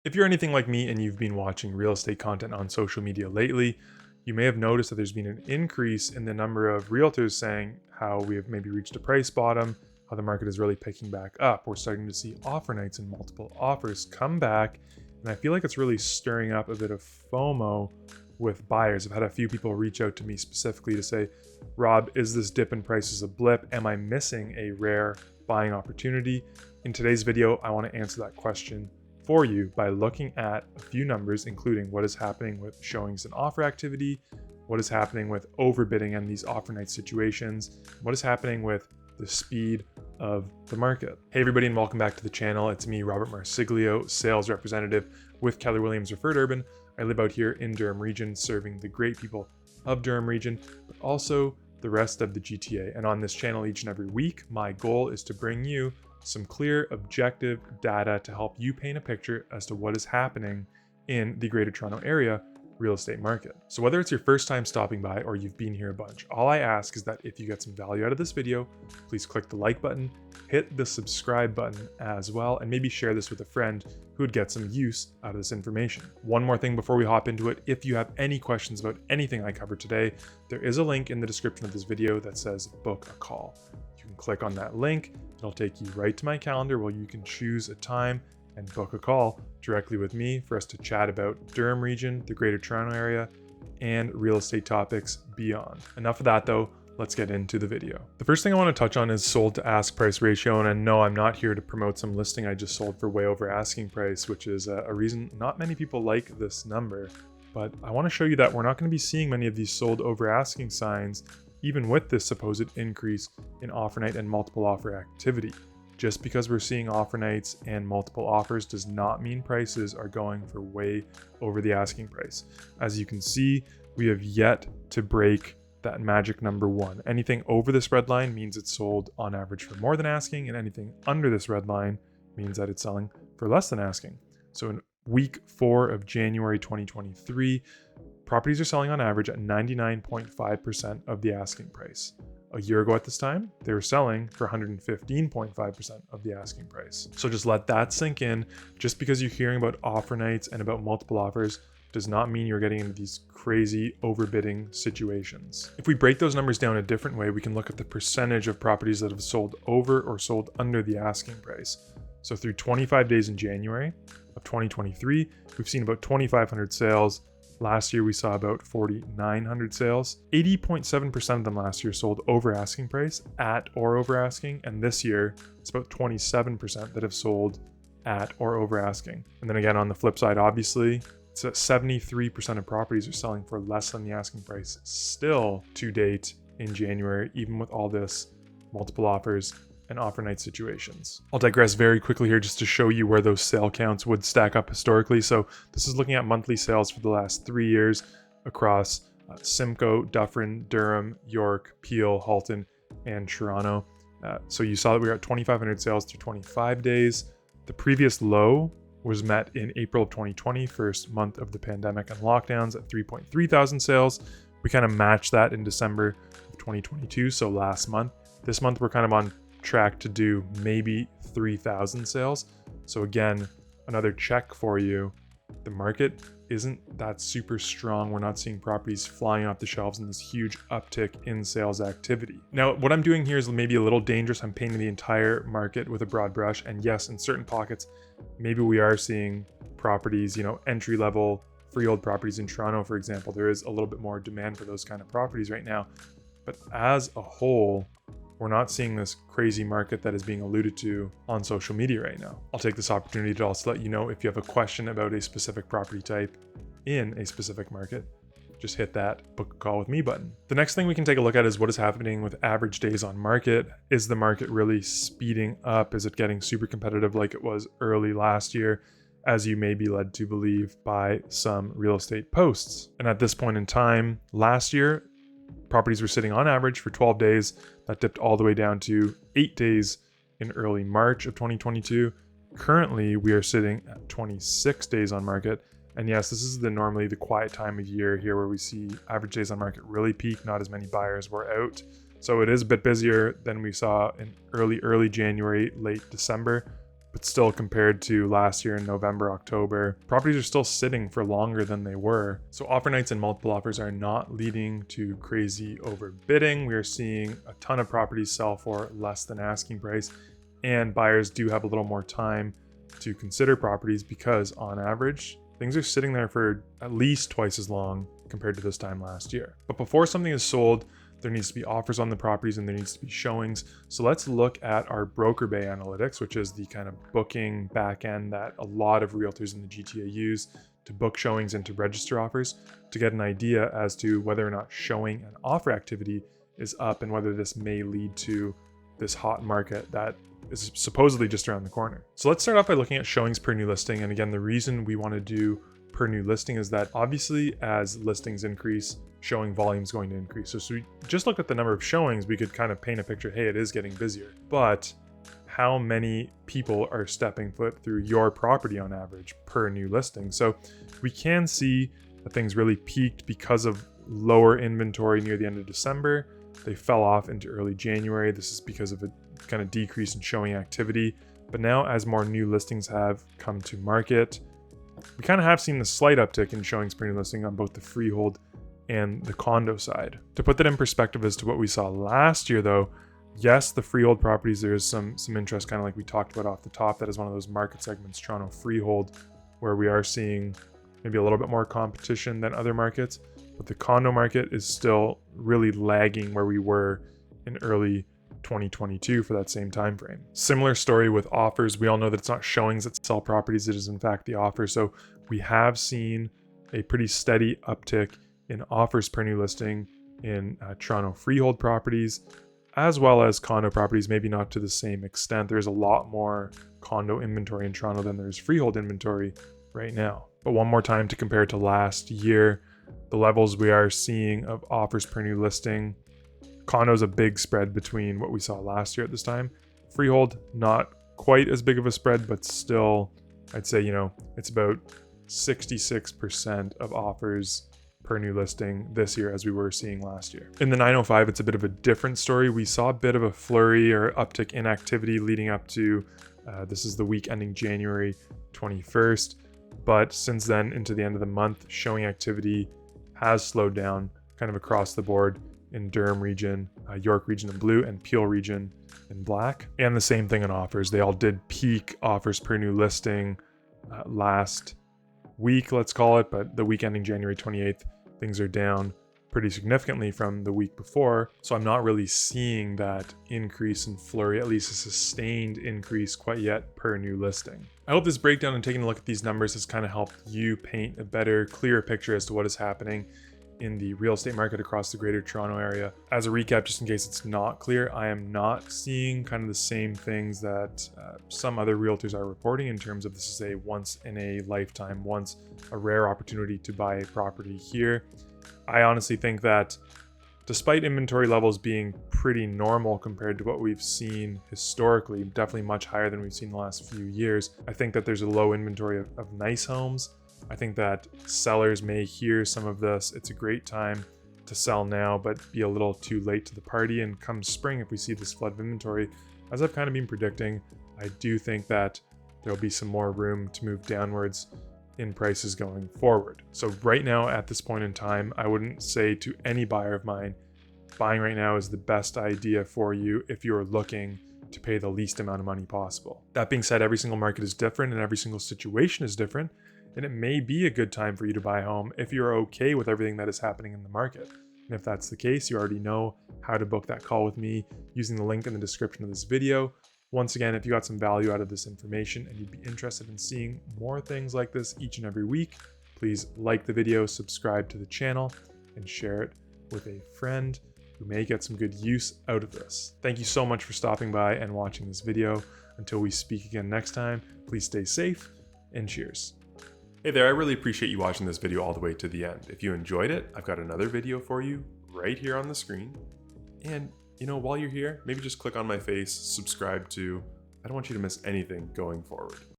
If you're anything like me and you've been watching real estate content on social media lately, you may have noticed that there's been an increase in the number of realtors saying how we have maybe reached a price bottom, how the market is really picking back up. We're starting to see offer nights and multiple offers come back. And I feel like it's really stirring up a bit of FOMO with buyers. I've had a few people reach out to me specifically to say, Rob, is this dip in prices a blip? Am I missing a rare buying opportunity? In today's video, I want to answer that question for you by looking at a few numbers, including what is happening with showings and offer activity, what is happening with overbidding and these offer night situations, what is happening with the speed of the market. Hey everybody, and welcome back to the channel. It's me, Robert Marsiglio, sales representative with Keller Williams Referred Urban. I live out here in Durham region, serving the great people of Durham region, but also the rest of the GTA. And on this channel each and every week, my goal is to bring you some clear, objective data to help you paint a picture as to what is happening in the Greater Toronto Area real estate market. So whether it's your first time stopping by or you've been here a bunch, all I ask is that if you get some value out of this video, please click the like button, hit the subscribe button as well, and maybe share this with a friend who would get some use out of this information. One more thing before we hop into it, if you have any questions about anything I covered today, there is a link in the description of this video that says book a call. You can click on that link. It'll take you right to my calendar where you can choose a time and book a call directly with me for us to chat about Durham region, the Greater Toronto Area, and real estate topics beyond. Enough of that though, let's get into the video. The first thing I want to touch on is sold to ask price ratio, and no, I'm not here to promote some listing I just sold for way over asking price, which is a reason not many people like this number. But I want to show you that we're not going to be seeing many of these sold over asking signs even with this supposed increase in offer night and multiple offer activity. Just because we're seeing offer nights and multiple offers does not mean prices are going for way over the asking price. As you can see, we have yet to break that magic number 1. Anything over this red line means it's sold on average for more than asking, and anything under this red line means that it's selling for less than asking. So in week 4 of January 2023, properties are selling on average at 99.5% of the asking price. A year ago at this time, they were selling for 115.5% of the asking price. So just let that sink in. Just because you're hearing about offer nights and about multiple offers does not mean you're getting into these crazy overbidding situations. If we break those numbers down a different way, we can look at the percentage of properties that have sold over or sold under the asking price. So through 25 days in January of 2023, we've seen about 2,500 sales. Last year, we saw about 4,900 sales. 80.7% of them last year sold over asking price, at or over asking. And this year, it's about 27% that have sold at or over asking. And then again, on the flip side, obviously, it's that 73% of properties are selling for less than the asking price still to date in January, even with all this multiple offers and offer night situations. I'll digress very quickly here just to show you where those sale counts would stack up historically. So this is looking at monthly sales for the last 3 years across Simcoe, Dufferin, Durham, York, Peel, Halton, and Toronto. So you saw that we were at 2,500 sales through 25 days. The previous low was met in April of 2020, first month of the pandemic and lockdowns, at 3.3 thousand sales. We kind of matched that in December of 2022, so last month. This month we're kind of on track to do maybe 3,000 sales. So again, another check for you. The market isn't that super strong. We're not seeing properties flying off the shelves and this huge uptick in sales activity. Now, what I'm doing here is maybe a little dangerous. I'm painting the entire market with a broad brush. And yes, in certain pockets, maybe we are seeing properties, entry level freehold properties in Toronto, for example. There is a little bit more demand for those kind of properties right now. But as a whole, we're not seeing this crazy market that is being alluded to on social media right now. I'll take this opportunity to also let you know if you have a question about a specific property type in a specific market, just hit that book a call with me button. The next thing we can take a look at is what is happening with average days on market. Is the market really speeding up? Is it getting super competitive like it was early last year, as you may be led to believe by some real estate posts? And at this point in time, last year, properties were sitting on average for 12 days. That dipped all the way down to 8 days in early March of 2022. Currently, we are sitting at 26 days on market. And yes, this is normally the quiet time of year here where we see average days on market really peak. Not as many buyers were out. So it is a bit busier than we saw in early January, late December. but still compared to last year in November, October, properties are still sitting for longer than they were. So offer nights and multiple offers are not leading to crazy overbidding. We are seeing a ton of properties sell for less than asking price, and buyers do have a little more time to consider properties because on average, things are sitting there for at least twice as long compared to this time last year. But before something is sold, there needs to be offers on the properties and there needs to be showings. So let's look at our Broker Bay analytics, which is the kind of booking backend that a lot of realtors in the GTA use to book showings and to register offers, to get an idea as to whether or not showing and offer activity is up and whether this may lead to this hot market that is supposedly just around the corner. So let's start off by looking at showings per new listing. And again, the reason we want to do per new listing is that obviously as listings increase, showing volume is going to increase. So we just look at the number of showings, we could kind of paint a picture, hey, it is getting busier. But how many people are stepping foot through your property on average per new listing? So we can see that things really peaked because of lower inventory near the end of December. They fell off into early January. This is because of a kind of decrease in showing activity. But now as more new listings have come to market, we kind of have seen the slight uptick in showings per new listing on both the freehold and the condo side. To put that in perspective as to what we saw last year though, yes, the freehold properties, there is some interest, kind of like we talked about off the top. That is one of those market segments, Toronto freehold, where we are seeing maybe a little bit more competition than other markets. But the condo market is still really lagging where we were in early 2022 for that same time frame. Similar story with offers. We all know that it's not showings that sell properties, it is in fact the offers. So we have seen a pretty steady uptick in offers per new listing in Toronto freehold properties, as well as condo properties, maybe not to the same extent. There's a lot more condo inventory in Toronto than there's freehold inventory right now. But one more time to compare to last year, the levels we are seeing of offers per new listing, condo's a big spread between what we saw last year at this time. Freehold, not quite as big of a spread, but still, I'd say, it's about 66% of offers per new listing this year as we were seeing last year. In the 905, it's a bit of a different story. We saw a bit of a flurry or uptick in activity leading up to, this is the week ending January 21st. But since then, into the end of the month, showing activity has slowed down kind of across the board in Durham region, York region in blue, and Peel region in black. And the same thing in offers. They all did peak offers per new listing last week, let's call it, but the week ending January 28th, things are down pretty significantly from the week before. So I'm not really seeing that increase in flurry, at least a sustained increase quite yet per new listing. I hope this breakdown and taking a look at these numbers has kind of helped you paint a better, clearer picture as to what is happening in the real estate market across the greater Toronto area. As a recap, just in case it's not clear, I am not seeing kind of the same things that some other realtors are reporting in terms of this is a once in a lifetime, once a rare opportunity to buy a property here. I honestly think that despite inventory levels being pretty normal compared to what we've seen historically, definitely much higher than we've seen the last few years, I think that there's a low inventory of nice homes. I think that sellers may hear some of this. It's a great time to sell now, but be a little too late to the party. And come spring, if we see this flood of inventory, as I've kind of been predicting, I do think that there'll be some more room to move downwards in prices going forward. So right now, at this point in time, I wouldn't say to any buyer of mine, buying right now is the best idea for you if you're looking to pay the least amount of money possible. That being said, every single market is different and every single situation is different. And it may be a good time for you to buy a home if you're okay with everything that is happening in the market. And if that's the case, you already know how to book that call with me using the link in the description of this video. Once again, if you got some value out of this information and you'd be interested in seeing more things like this each and every week, please like the video, subscribe to the channel, and share it with a friend who may get some good use out of this. Thank you so much for stopping by and watching this video. Until we speak again next time, please stay safe and cheers. Hey there, I really appreciate you watching this video all the way to the end. If you enjoyed it, I've got another video for you right here on the screen. And while you're here, maybe just click on my face, subscribe to, I don't want you to miss anything going forward.